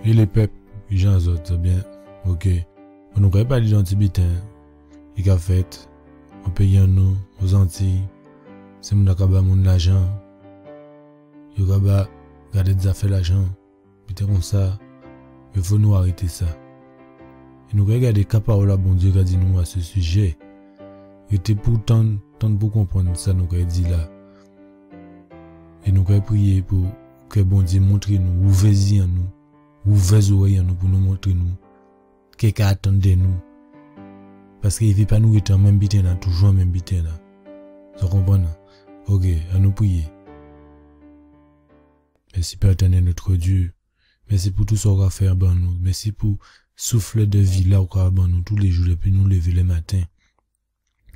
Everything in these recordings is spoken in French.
Et les peuples, les gens autres, bien, ok. On ne pas les gens tibétains, et qu'a fait, en payant nous, aux Antilles, c'est mon akaba mon l'argent. Yo kaba, garder des affaires l'argent, puis comme ça, il faut nous arrêter ça. Et nous regardons la parole à bon Dieu qui a dit nous à ce sujet. Il était pourtant pour comprendre ça, nous avons dit là. Et nous avons prié pour que bon Dieu montre nous, ouvrez-y en nous, ouvrez oreilles en nous pour nous montrer nous. Quelqu'un attend de nous. Parce qu'il ne veut pas nous être en même bité là, toujours en même bité là. Vous comprenez? Ok, à nous prier. Merci Père éternel notre Dieu. Merci pour tout ce qu'on va faire dans nous. Merci pour souffle de vie là au cas nous tous les jours depuis nous lever le matin.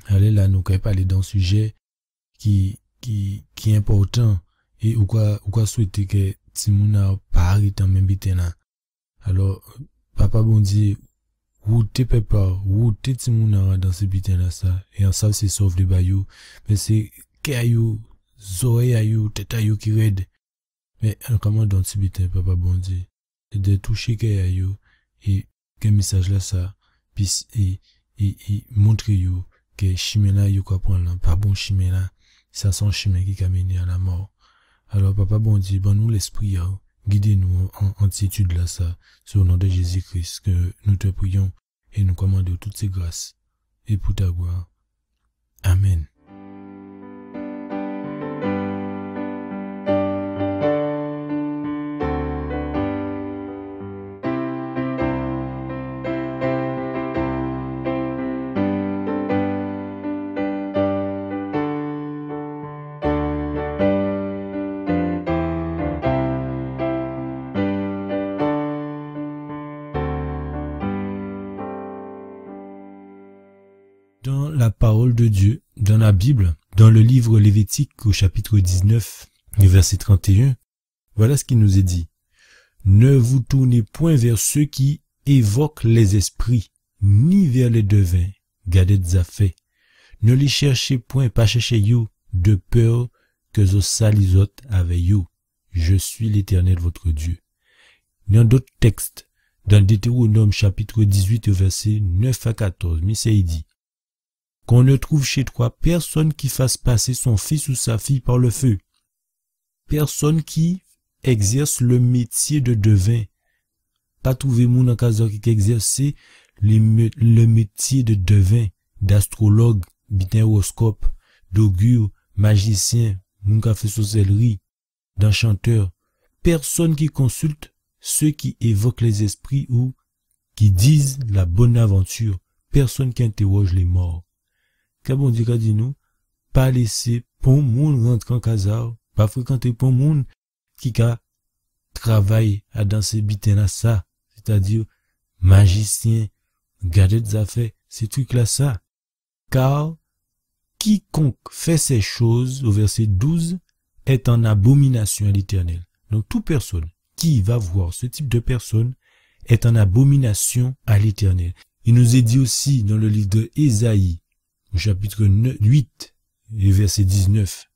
Allez là, nous pouvons parler d'un sujet qui est important et ou quoi souhaiter que Timouna pas arrêter en même bité là. Alors, papa bon Dieu, ou t'es papa, ou t'es Timouna dans ce bité là ça, et en ça c'est sauve de bayou, mais c'est caillou, oreilles aïou, tête aïou qui raide. Mais comment dans ce bité, papa bon Dieu, c'est de toucher caillou, et quel message là ça, puis et montrer you que chemin là you comprendre pas bon chemin là, ça son chemin qui a mené à la mort. Alors papa bon Dieu, bon nous l'esprit guidez-nous en attitude là ça, sur le nom de Jésus-Christ que nous te prions et nous commandons toutes ces grâces et pour ta gloire. Amen. Dans la parole de Dieu, dans la Bible, dans le livre Lévitique au chapitre 19, verset 31, voilà ce qui nous est dit. Ne vous tournez point vers ceux qui évoquent les esprits, ni vers les devins, gardez des affaires. Ne les cherchez point, pas cherchez you, de peur que zo salisot avec you. Je suis l'Éternel votre Dieu. Dans d'autres textes, dans Deutéronome chapitre 18, verset 9 à 14, Michée dit, qu'on ne trouve chez toi personne qui fasse passer son fils ou sa fille par le feu. Personne qui exerce le métier de devin. Pas trouver moun en cas qui exerce le métier de devin, d'astrologue, horoscope, d'augure, magicien, moun ka fait sorcellerie, d'enchanteur. Personne qui consulte ceux qui évoquent les esprits ou qui disent la bonne aventure. Personne qui interroge les morts. Qu'à bon Dieu qu'a dit nous, pas laisser pour moun rentrer en casa, pas fréquenter pour moun qui a travaillé à dans ces bitins là ça, c'est-à-dire magicien, garder des affaires, ces trucs là ça. Car quiconque fait ces choses, au verset 12, est en abomination à l'Éternel. Donc toute personne qui va voir ce type de personne est en abomination à l'Éternel. Il nous est dit aussi dans le livre de Ésaïe, au chapitre 8, et verset 19,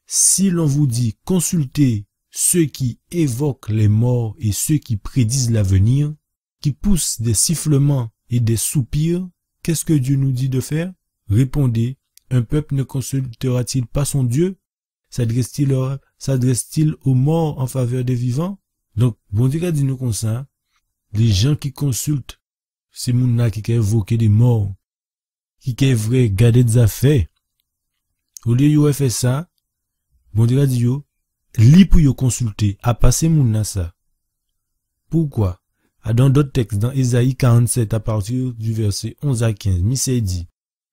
si l'on vous dit consultez ceux qui évoquent les morts et ceux qui prédisent l'avenir, qui poussent des sifflements et des soupirs, qu'est-ce que Dieu nous dit de faire? Répondez, un peuple ne consultera-t-il pas son Dieu? S'adresse-t-il aux morts en faveur des vivants? Donc, bon Dieu a dit nous comme ça, les gens qui consultent, c'est moun qui évoqué des morts, qui est vrai, garder des affaires. Au lieu de faire ça, bon Dieu a dit yo, li pour yo consulter, à passer moun ça. Pourquoi? Dans d'autres textes, dans Ésaïe 47, à partir du verset 11 à 15, Michée dit,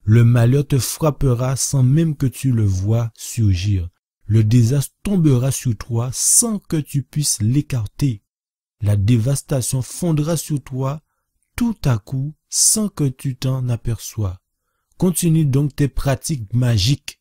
le malheur te frappera sans même que tu le vois surgir. Le désastre tombera sur toi sans que tu puisses l'écarter. La dévastation fondra sur toi tout à coup sans que tu t'en aperçois. Continue donc tes pratiques magiques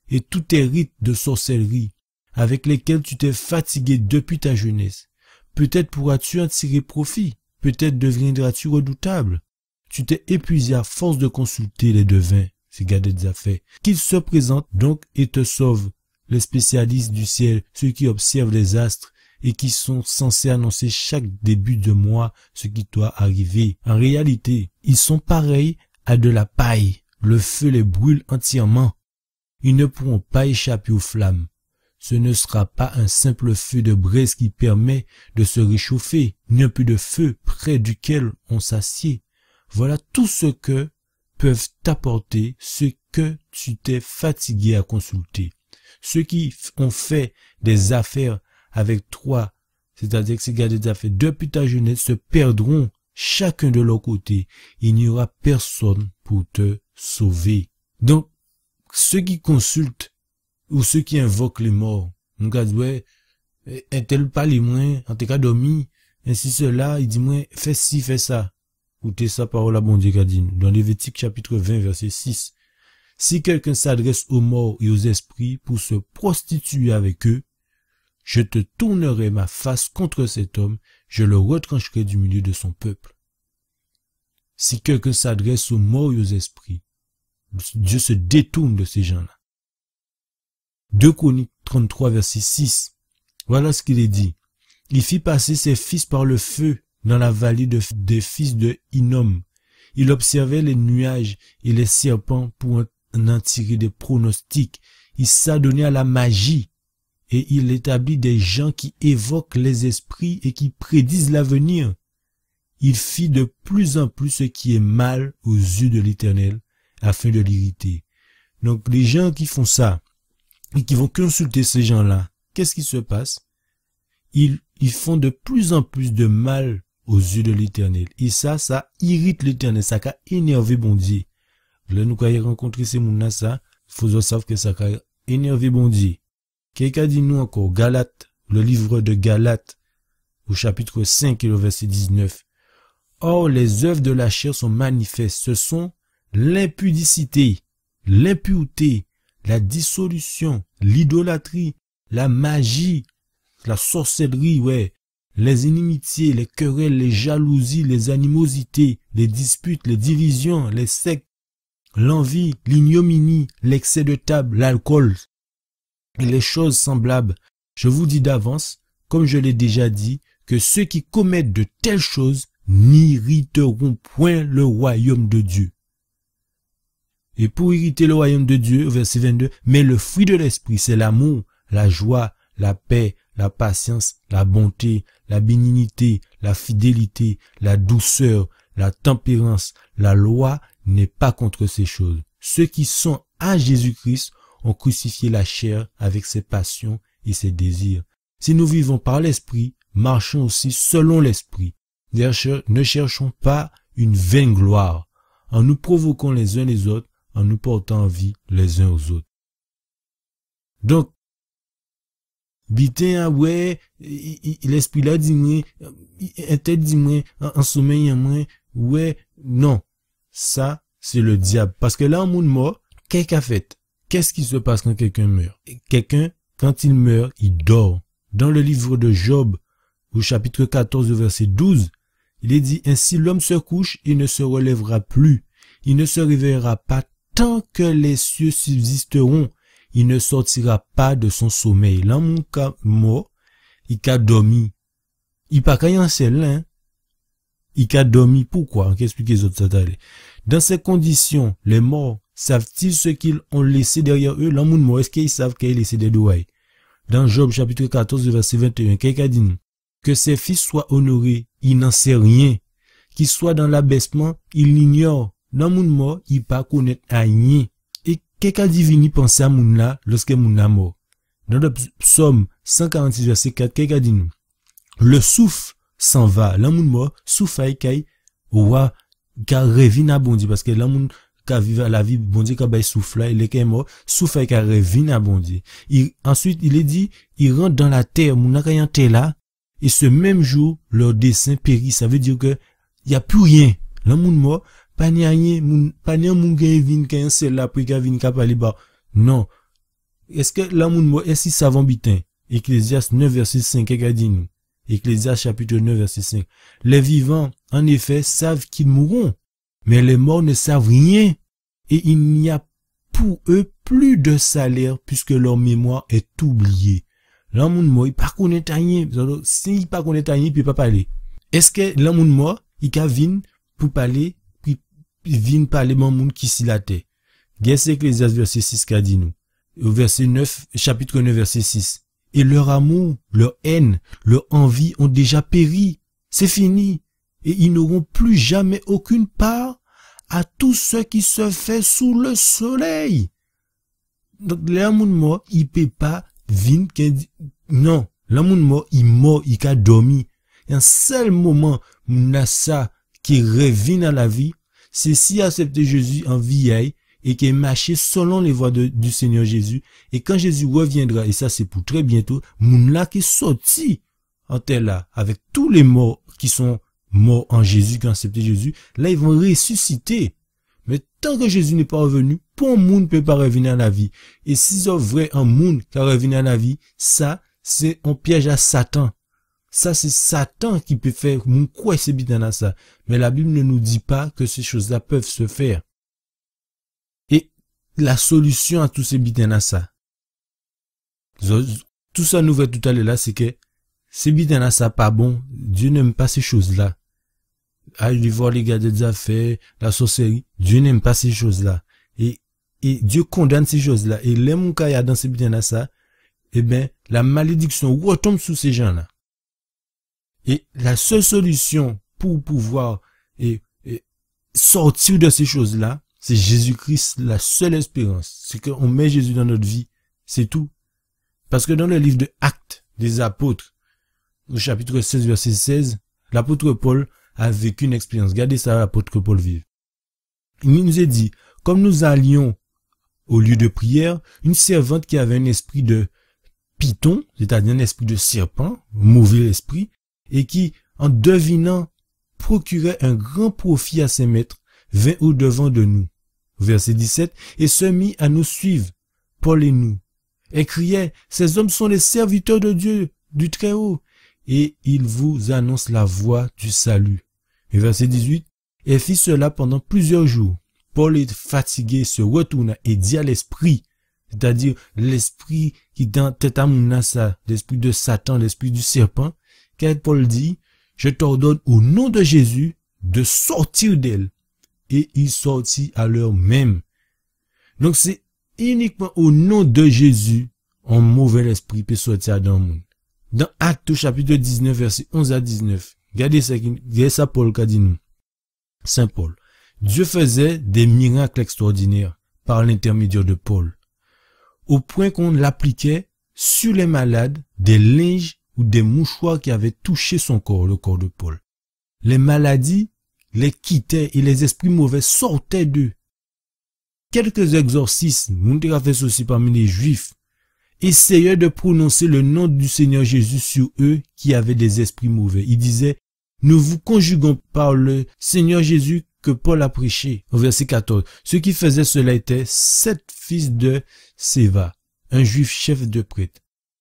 et tous tes rites de sorcellerie avec lesquels tu t'es fatigué depuis ta jeunesse. Peut-être pourras-tu en tirer profit, peut-être deviendras-tu redoutable. Tu t'es épuisé à force de consulter les devins, c'est garder des affaires, qu'ils se présentent donc et te sauvent, les spécialistes du ciel, ceux qui observent les astres et qui sont censés annoncer chaque début de mois ce qui doit arriver. En réalité, ils sont pareils à de la paille. Le feu les brûle entièrement. Ils ne pourront pas échapper aux flammes. Ce ne sera pas un simple feu de braise qui permet de se réchauffer, ni un peu de feu près duquel on s'assied. Voilà tout ce que peuvent t'apporter ceux que tu t'es fatigué à consulter. Ceux qui ont fait des affaires avec toi, c'est-à-dire que ces gars des affaires depuis ta jeunesse se perdront chacun de leur côté. Il n'y aura personne pour te sauver. Donc, ceux qui consultent ou ceux qui invoquent les morts, on dit ouais, est-elle pas les moins, en tout cas dormi, ainsi cela, il dit moi, fais ci, fais ça. Écoutez sa parole à bon Dieu qu'a dit dans Lévitique chapitre 20 verset 6. Si quelqu'un s'adresse aux morts et aux esprits pour se prostituer avec eux, je te tournerai ma face contre cet homme, je le retrancherai du milieu de son peuple. Si quelqu'un s'adresse aux morts et aux esprits, Dieu se détourne de ces gens-là. 2 Chroniques 33 verset 6. Voilà ce qu'il est dit. Il fit passer ses fils par le feu dans la vallée des fils de Hinnom. Il observait les nuages et les serpents pour en tirer des pronostics. Il s'adonnait à la magie et il établit des gens qui évoquent les esprits et qui prédisent l'avenir. Il fit de plus en plus ce qui est mal aux yeux de l'Éternel afin de l'irriter. Donc les gens qui font ça et qui vont consulter ces gens-là, qu'est-ce qui se passe? Ils font de plus en plus de mal aux yeux de l'Éternel. Et ça irrite l'Éternel, ça a énervé bon Dieu. Là, nous avons rencontré ces gens-là, ça, il faut savoir que ça a énervé bon Dieu. Quelqu'un dit nous encore, Galates, le livre de Galates, au chapitre 5 et le verset 19. Or, les œuvres de la chair sont manifestes. Ce sont l'impudicité, l'impureté, la dissolution, l'idolâtrie, la magie, la sorcellerie, ouais, les inimitiés, les querelles, les jalousies, les animosités, les disputes, les divisions, les sectes, l'envie, l'ignominie, l'excès de table, l'alcool et les choses semblables. Je vous dis d'avance, comme je l'ai déjà dit, que ceux qui commettent de telles choses n'irriteront point le royaume de Dieu. Et pour irriter le royaume de Dieu, verset 22, mais le fruit de l'esprit, c'est l'amour, la joie, la paix, la patience, la bonté, la bénignité, la fidélité, la douceur, la tempérance. La loi n'est pas contre ces choses. Ceux qui sont à Jésus-Christ ont crucifié la chair avec ses passions et ses désirs. Si nous vivons par l'esprit, marchons aussi selon l'esprit. Ne cherchons pas une vaine gloire, en nous provoquant les uns les autres, en nous portant en vie les uns aux autres. Donc, bitin, ouais, l'esprit là dit moi, tête dit moi, en sommeil moi, ouais, non. Ça, c'est le diable. Parce que là, en monde mort, qu'est-ce qu'a fait? Qu'est-ce qui se passe quand quelqu'un meurt? Quelqu'un, quand il meurt, il dort. Dans le livre de Job, au chapitre 14, verset 12, il est dit, ainsi l'homme se couche et ne se relèvera plus. Il ne se réveillera pas tant que les cieux subsisteront. Il ne sortira pas de son sommeil. Là, mon cas mort, il a dormi. Il pas qu'à y en celle, hein. Il a dormi. Pourquoi? Qu'explique les autres, ça. Dans ces conditions, les morts savent-ils ce qu'ils ont laissé derrière eux? Là, mon mort, est-ce qu'ils savent qu'ils ont laissé des douailles? Dans Job, chapitre 14, verset 21, quelqu'un dit, que ses fils soient honorés, il n'en sait rien. Qu'il soit dans l'abaissement, il l'ignore. Dans mon mort, il pas connaître rien. Et quelqu'un divini pense à moun là, lorsque moun là mort. Dans le psaume 146, verset 4, quelqu'un dit, le souffle s'en va. Là, moun mort, souffle kay, ouwa, ka revine à bondi, parce que là, moun, ka vive la vie, bondi, ka bay souffle là, il est kay mort, souffle ka revine à bondi. Ensuite, il est dit, il rentre dans la terre, moun na kayan terre là, et ce même jour, leur dessein périt. Ça veut dire que, y a plus rien. Là, moun mort, pas ni rien, pas ni moun gen vin kayan sel là, puis ka vin ka pali ba. Non. Est-ce que là, moun mort, est-ce qu'ils savent bitin? Ecclésiaste 9, verset 5, qu'est-ce qu'il dit nous? Ecclésiaste chapitre 9, verset 5. Les vivants, en effet, savent qu'ils mourront, mais les morts ne savent rien, et il n'y a pour eux plus de salaire puisque leur mémoire est oubliée. l'homme mort, il pas connaît rien. Si il pas connaît rien, il peut pas parler. Est-ce que l'homme mort, il ka vin pour parler, puis vin parler mon monde qui s'y la terre. Qu'est-ce que Ecclésiaste verset 6 qu'a dit nous? Au verset 9, chapitre 9, verset 6. Et leur amour, leur haine, leur envie ont déjà péri. C'est fini. Et ils n'auront plus jamais aucune part à tout ce qui se fait sous le soleil. Donc, l'amour mort, il peut pas vin, non. L'amour mort, il a dormi. Un seul moment, ça, qui revient à la vie, c'est si accepter Jésus en vieille, et qui est marché selon les voies du Seigneur Jésus. Et quand Jésus reviendra, et ça c'est pour très bientôt, moun là qui est sorti en terre là, avec tous les morts qui sont morts en Jésus, qui ont accepté Jésus, là ils vont ressusciter. Mais tant que Jésus n'est pas revenu, pour moun ne peut pas revenir à la vie. Et si c'est vrai un moun qui a revenu à la vie, ça c'est un piège à Satan. Ça c'est Satan qui peut faire moun quoi c'est bien dans ça. Mais la Bible ne nous dit pas que ces choses-là peuvent se faire. La solution à tous ces bitins à ça. Tout ça nous veut tout à l'heure là, c'est que ces bitins à ça pas bon. Dieu n'aime pas ces choses-là. Aller voir les gars des affaires, la sorcellerie. Dieu n'aime pas ces choses-là. Et Dieu condamne ces choses-là. Et les gens qui y a dans ces bitins à ça, eh ben, la malédiction retombe sur ces gens-là. Et la seule solution pour pouvoir sortir de ces choses-là, c'est Jésus-Christ, la seule espérance. C'est qu'on met Jésus dans notre vie. C'est tout. Parce que dans le livre de Actes des Apôtres, au chapitre 16, verset 16, l'apôtre Paul a vécu une expérience. Regardez ça, l'apôtre Paul vive. Il nous a dit, comme nous allions au lieu de prière, une servante qui avait un esprit de python, c'est-à-dire un esprit de serpent, mauvais esprit, et qui, en devinant, procurait un grand profit à ses maîtres, vint au devant de nous. Verset 17, et se mit à nous suivre, Paul et nous, et criait, ces hommes sont les serviteurs de Dieu, du Très-Haut, et ils vous annoncent la voie du salut. Et verset 18, et fit cela pendant plusieurs jours. Paul est fatigué, se retourna et dit à l'esprit, c'est-à-dire l'esprit qui dans tête à Mounassa, l'esprit de Satan, l'esprit du serpent, car Paul dit, je t'ordonne au nom de Jésus de sortir d'elle. Et il sortit à l'heure même. Donc c'est uniquement au nom de Jésus, un mauvais esprit peut sortir dans le monde. Dans Actes chapitre 19, verset 11 à 19, regardez ça Paul qu'a dit nous. Saint Paul. Dieu faisait des miracles extraordinaires par l'intermédiaire de Paul, au point qu'on l'appliquait sur les malades des linges ou des mouchoirs qui avaient touché son corps, le corps de Paul. Les maladies les quittaient et les esprits mauvais sortaient d'eux. Quelques exorcismes, mon a fait ceci parmi les Juifs, essayaient de prononcer le nom du Seigneur Jésus sur eux qui avaient des esprits mauvais. Ils disaient, nous vous conjuguons par le Seigneur Jésus que Paul a prêché. Au verset 14, ceux qui faisaient cela étaient 7 fils de Séva, un juif chef de prêtre.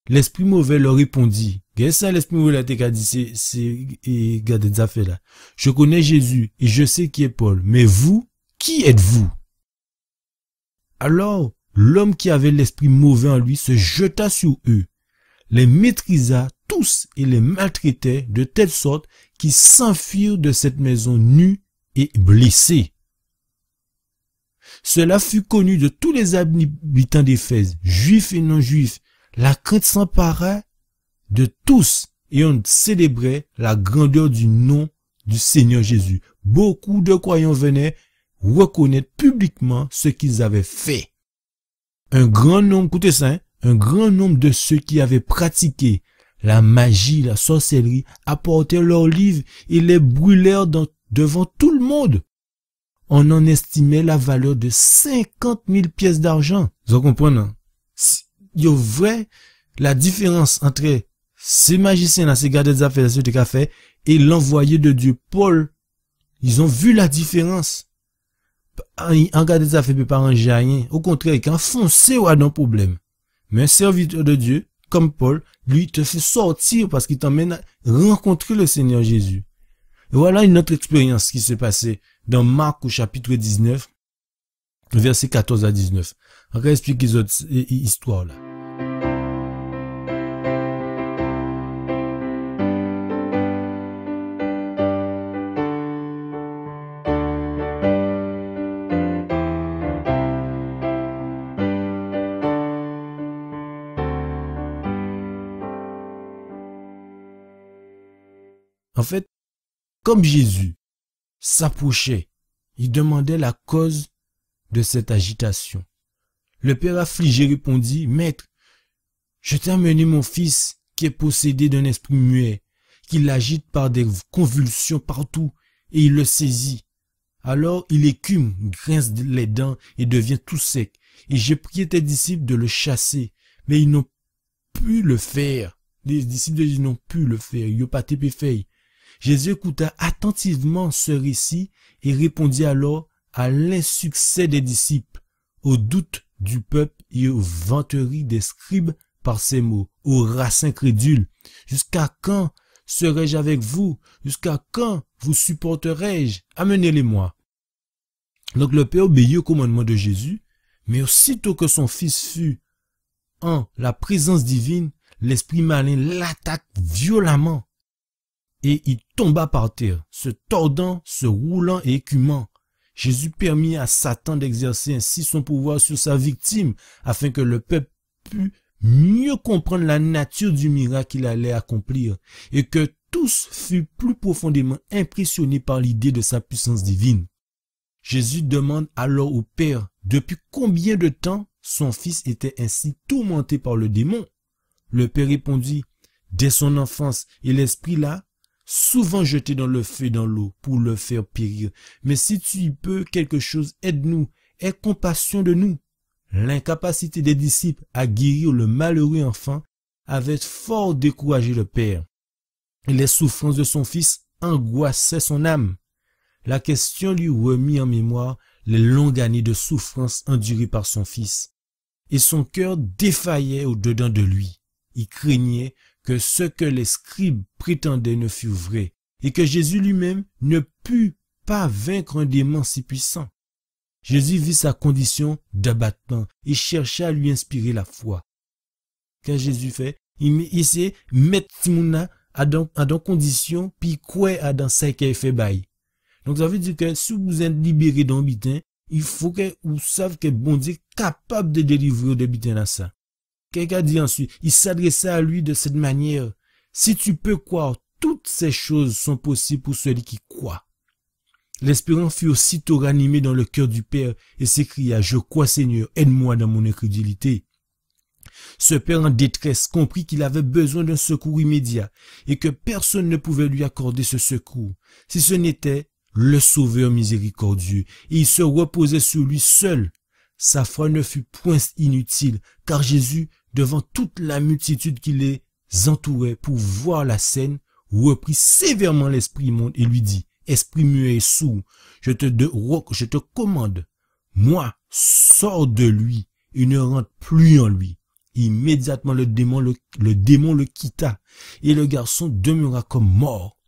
L'esprit mauvais leur répondit, qu'est-ce ça l'esprit mauvais a dit, c'est gardez des affaires là. Je connais Jésus et je sais qui est Paul, mais vous, qui êtes-vous? Alors, l'homme qui avait l'esprit mauvais en lui se jeta sur eux, les maîtrisa tous et les maltraitait de telle sorte qu'ils s'enfuirent de cette maison nus et blessés. Cela fut connu de tous les habitants d'Éphèse, juifs et non-juifs. La crainte s'empara de tous et on célébrait la grandeur du nom du Seigneur Jésus. Beaucoup de croyants venaient reconnaître publiquement ce qu'ils avaient fait. Un grand nombre, écoutez ça, un grand nombre de ceux qui avaient pratiqué la magie, la sorcellerie, apportèrent leurs livres et les brûlèrent devant tout le monde. On en estimait la valeur de 50 000 pièces d'argent. Vous comprenez? Il y a vrai la différence entre ces magiciens-là, ces gars des affaires, ceux qui ont fait, et l'envoyé de Dieu, Paul. Ils ont vu la différence. Un gars des affaires ne peut pas ranger rien. Au contraire, quand foncé ou a un problème. Mais un serviteur de Dieu, comme Paul, lui, te fait sortir parce qu'il t'emmène à rencontrer le Seigneur Jésus. Et voilà une autre expérience qui s'est passée dans Marc au chapitre 19, verset 14 à 19. On va expliquer les autres histoires là. En fait, comme Jésus s'approchait, il demandait la cause de cette agitation. Le père affligé répondit, Maître, je t'ai amené mon fils qui est possédé d'un esprit muet, qui l'agite par des convulsions partout, et il le saisit. Alors il écume, grince les dents et devient tout sec. Et j'ai prié tes disciples de le chasser, mais ils n'ont pu le faire. Les disciples de Jésus n'ont pu le faire. Ils n'ont pas été fait. Jésus écouta attentivement ce récit et répondit alors à l'insuccès des disciples, aux doutes du peuple et aux vanteries des scribes par ces mots, aux races incrédules. Jusqu'à quand serai-je avec vous? Jusqu'à quand vous supporterai-je? Amenez-les-moi. Donc le Père obéit au commandement de Jésus, mais aussitôt que son fils fut en la présence divine, l'esprit malin l'attaque violemment et il tomba par terre, se tordant, se roulant et écumant. Jésus permit à Satan d'exercer ainsi son pouvoir sur sa victime afin que le peuple pût mieux comprendre la nature du miracle qu'il allait accomplir et que tous furent plus profondément impressionnés par l'idée de sa puissance divine. Jésus demande alors au Père depuis combien de temps son fils était ainsi tourmenté par le démon. Le Père répondit, dès son enfance, et l'esprit l'a souvent jeté dans le feu et dans l'eau pour le faire périr. Mais si tu y peux quelque chose, aide-nous, aie compassion de nous. L'incapacité des disciples à guérir le malheureux enfant avait fort découragé le Père. Et les souffrances de son fils angoissaient son âme. La question lui remit en mémoire les longues années de souffrance endurées par son fils. Et son cœur défaillait au-dedans de lui. Il craignait que ce que les scribes prétendaient ne fût vrai, et que Jésus lui-même ne pût pas vaincre un démon si puissant. Jésus vit sa condition d'abattement et chercha à lui inspirer la foi. Qu'est-ce que Jésus fait? Il s'est mettre Timouna à dans condition, puis quoi à dans ça qu'il fait bail. Donc ça veut dire que si vous êtes libéré d'un bitin, il faut que vous sachiez que bon Dieu est capable de délivrer des bitins à ça. Quelqu'un dit ensuite, il s'adressait à lui de cette manière. Si tu peux croire, toutes ces choses sont possibles pour celui qui croit. L'espérance fut aussitôt ranimée dans le cœur du Père et s'écria, je crois Seigneur, aide-moi dans mon incrédulité. Ce père en détresse comprit qu'il avait besoin d'un secours immédiat et que personne ne pouvait lui accorder ce secours, si ce n'était le Sauveur miséricordieux, et il se reposait sur lui seul. Sa foi ne fut point inutile, car Jésus, devant toute la multitude qui les entourait pour voir la scène, reprit sévèrement l'esprit immonde et lui dit, esprit muet et sourd, je te commande, moi, sors de lui et ne rentre plus en lui. Immédiatement le démon le quitta et le garçon demeura comme mort.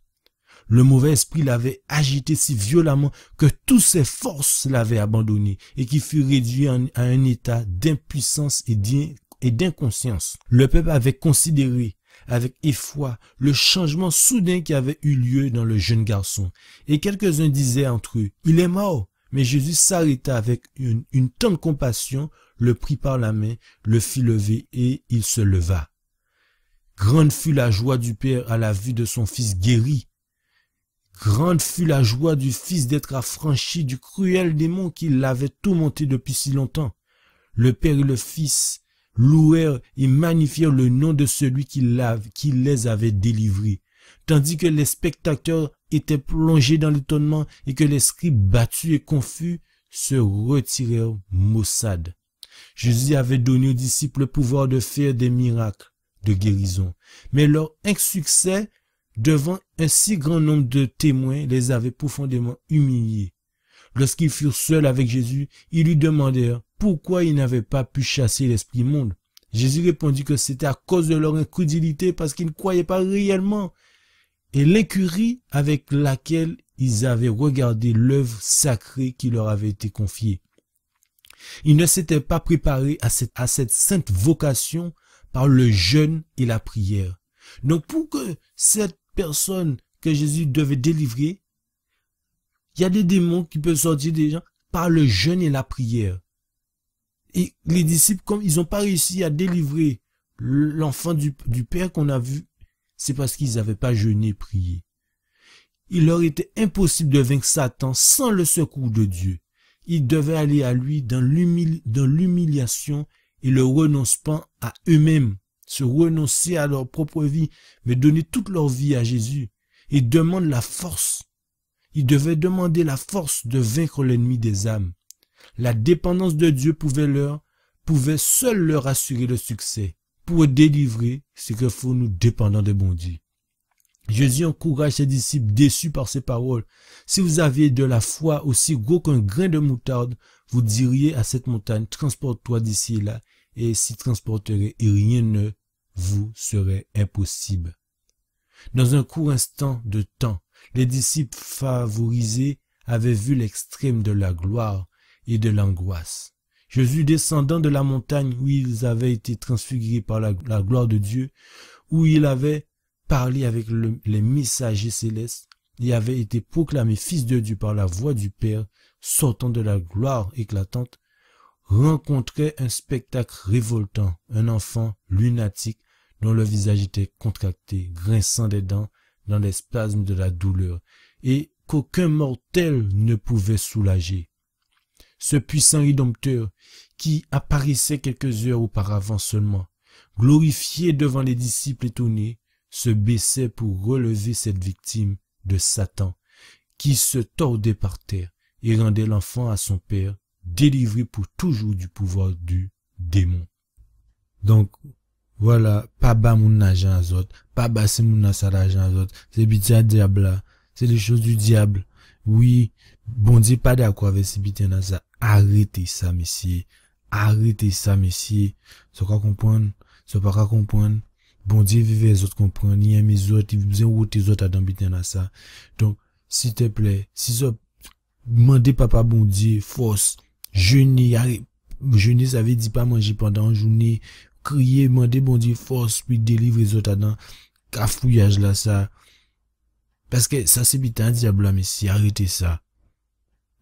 Le mauvais esprit l'avait agité si violemment que toutes ses forces l'avaient abandonné et qu'il fut réduit à un état d'impuissance et d'inconscience. Le peuple avait considéré avec effroi le changement soudain qui avait eu lieu dans le jeune garçon. Et quelques-uns disaient entre eux, il est mort. Mais Jésus s'arrêta avec une tendre compassion, le prit par la main, le fit lever et il se leva. Grande fut la joie du père à la vue de son fils guéri. Grande fut la joie du fils d'être affranchi du cruel démon qui l'avait tourmenté depuis si longtemps. Le père et le fils louèrent et magnifièrent le nom de celui qui les avait délivrés, tandis que les spectateurs étaient plongés dans l'étonnement et que les scribes battus et confus se retirèrent maussades. Jésus avait donné aux disciples le pouvoir de faire des miracles de guérison, mais leur insuccès devant un si grand nombre de témoins les avait profondément humiliés. Lorsqu'ils furent seuls avec Jésus, ils lui demandèrent pourquoi ils n'avaient pas pu chasser l'esprit immonde. Jésus répondit que c'était à cause de leur incrédulité parce qu'ils ne croyaient pas réellement et l'incurie avec laquelle ils avaient regardé l'œuvre sacrée qui leur avait été confiée. Ils ne s'étaient pas préparés à cette sainte vocation par le jeûne et la prière. Donc pour que cette personne que Jésus devait délivrer, il y a des démons qui peuvent sortir des gens par le jeûne et la prière. Et les disciples, comme ils n'ont pas réussi à délivrer l'enfant du Père qu'on a vu, c'est parce qu'ils n'avaient pas jeûné et prié. il leur était impossible de vaincre Satan sans le secours de Dieu. Ils devaient aller à lui dans l'humiliation et le renoncement à eux-mêmes, se renoncer à leur propre vie, mais donner toute leur vie à Jésus. Ils demandent la force. Ils devaient demander la force de vaincre l'ennemi des âmes. La dépendance de Dieu pouvait seul leur assurer le succès. Pour délivrer, c'est qu'il faut nous dépendre de bon Dieu. Jésus encourage ses disciples déçus par ses paroles. Si vous aviez de la foi aussi gros qu'un grain de moutarde, vous diriez à cette montagne, transporte-toi d'ici et là, et s'y transporterait, et rien ne vous serait impossible. Dans un court instant de temps, les disciples favorisés avaient vu l'extrême de la gloire et de l'angoisse. Jésus descendant de la montagne où ils avaient été transfigurés par la gloire de Dieu, où il avait parlé avec les messagers célestes et avait été proclamé fils de Dieu par la voix du Père, sortant de la gloire éclatante, rencontrait un spectacle révoltant, un enfant lunatique dont le visage était contracté, grinçant des dents dans les spasmes de la douleur, et qu'aucun mortel ne pouvait soulager. Ce puissant rédempteur, qui apparaissait quelques heures auparavant seulement, glorifié devant les disciples étonnés, se baissait pour relever cette victime de Satan, qui se tordait par terre et rendait l'enfant à son père, délivré pour toujours du pouvoir du démon. Donc, voilà, pas bas mon argent à autres, pas bas c'est mon argent à autres, c'est bitin diable là, c'est les choses du diable. Oui, bon Dieu pas d'accord avec ces bitin là, ça, arrêtez ça, messieurs, arrêtez ça, messieurs, ça pas comprendre, ça pas comprendre. Bon Dieu vive les autres comprendre, ni aime les autres, il besoin ou tes autres à dans bitin là ça. Donc, s'il te plaît, si ça, demandez papa bon Dieu, force, jeûner, ça veut dire pas manger pendant une journée, crier, demander bon Dieu force, puis délivrer les autres dans cafouillage là, ça. Parce que ça, c'est bitin diable là, mais si, arrêtez ça.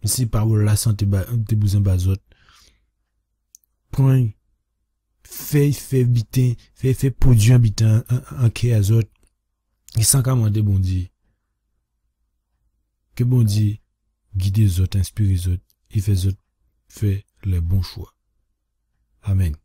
Si parole la santé, t'es besoin bas autres. Prends, fait bitin, fait produire un bitin, en quai à autres. Et sans commander bon Dieu. Que bon Dieu guide les autres, inspire les autres, et fait les autres, fait les bons choix. Amen.